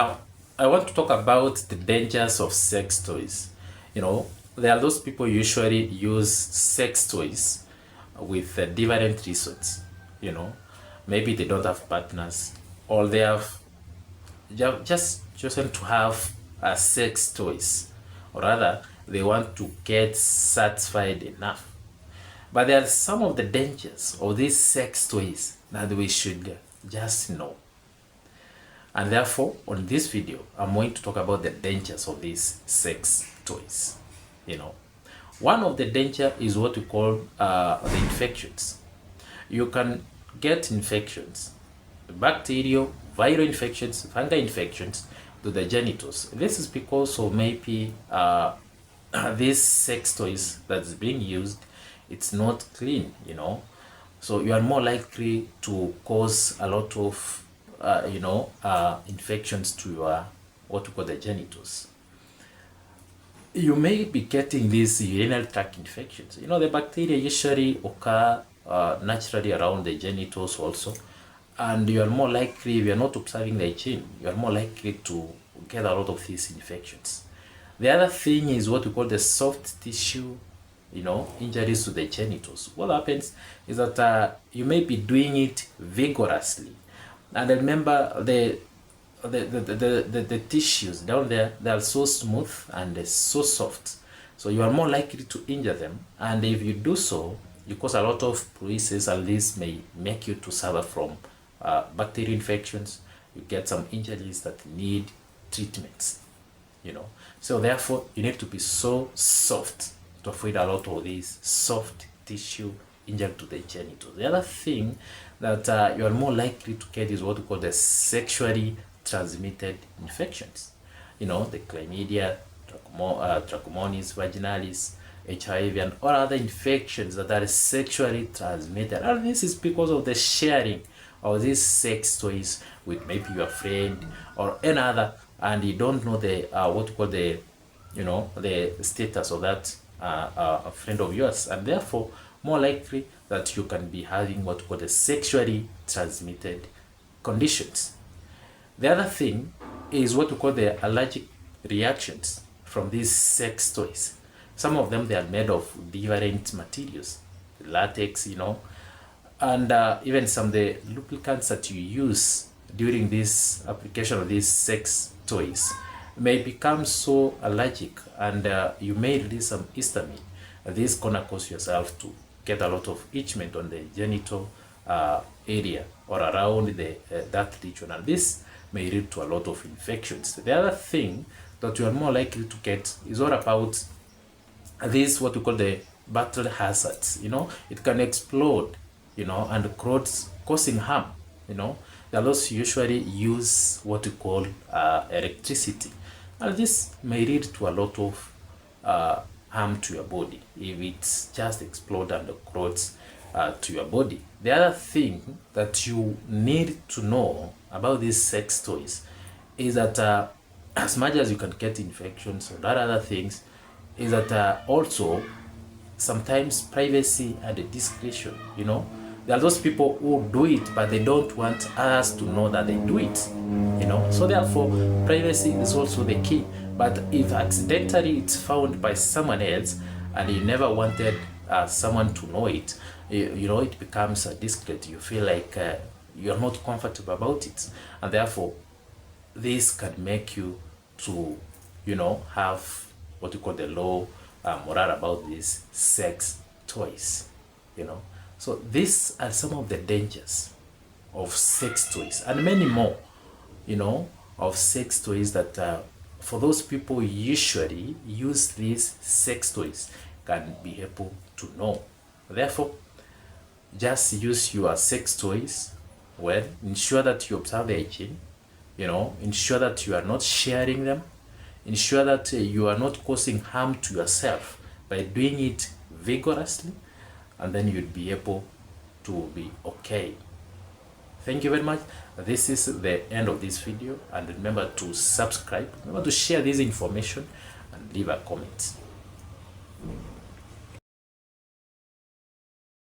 Now, I want to talk about the dangers of sex toys. There are those people usually use sex toys with different reasons. You know, maybe they don't have partners, or they have just chosen to have sex toys, or rather, they want to get satisfied enough. But there are some of the dangers of these sex toys that we should just know. And therefore, on this video, I'm going to talk about the dangers of these sex toys. One of the danger is what we call the infections. You can get infections, bacterial, viral infections, fungal infections to the genitals. This is because of maybe these sex toys that's being used, it's not clean, So you are more likely to cause a lot of infections to your what we call the genitals. You may be getting these urinary tract infections. The bacteria usually occur naturally around the genitals also, and you are more likely, if you are not observing the hygiene, you are more likely to get a lot of these infections. The other thing is what we call the soft tissue injuries to the genitals. What happens is that you may be doing it vigorously, and remember the tissues down there, they are so smooth and so soft, so you are more likely to injure them. And if you do so, you cause a lot of bruises, and this may make you to suffer from bacterial infections. You get some injuries that need treatments. So therefore you need to be so soft to avoid a lot of these soft tissue injury to the genitals. The other thing that you are more likely to get is what we call the sexually transmitted infections. The chlamydia, trichomonas vaginalis, HIV, and all other infections that are sexually transmitted. And this is because of the sharing of these sex toys with maybe your friend or any other, and you don't know the what we call the the status of that a friend of yours, and therefore more likely that you can be having what we call the sexually transmitted conditions. The other thing is what we call the allergic reactions from these sex toys. Some of them, they are made of different materials, latex, and even some of the lubricants that you use during this application of these sex toys may become so allergic, and you may release some histamine. This gonna cause yourself to get a lot of itchment on the genital area or around the that region, and this may lead to a lot of infections. The other thing that you are more likely to get is all about this, what we call the battle hazards. It can explode, and causing harm. There are those usually use what we call electricity, and this may lead to a lot of harm to your body if it's just explode and corrodes to your body. The other thing that you need to know about these sex toys is that as much as you can get infections and other things, is that also sometimes privacy and discretion. There are those people who do it, but they don't want us to know that they do it. So therefore privacy is also the key. But if accidentally it's found by someone else and you never wanted someone to know it, it becomes discreet. You feel like you're not comfortable about it, and therefore this can make you to have what you call the low morale about these sex toys. So these are some of the dangers of sex toys, and many more of sex toys that for those people usually use these sex toys can be able to know. Therefore, just use your sex toys well. Ensure that you observe the hygiene. Ensure that you are not sharing them. Ensure that you are not causing harm to yourself by doing it vigorously, and then you'd be able to be okay. Thank you very much. This is the end of this video, and remember to subscribe, remember to share this information, and leave a comment.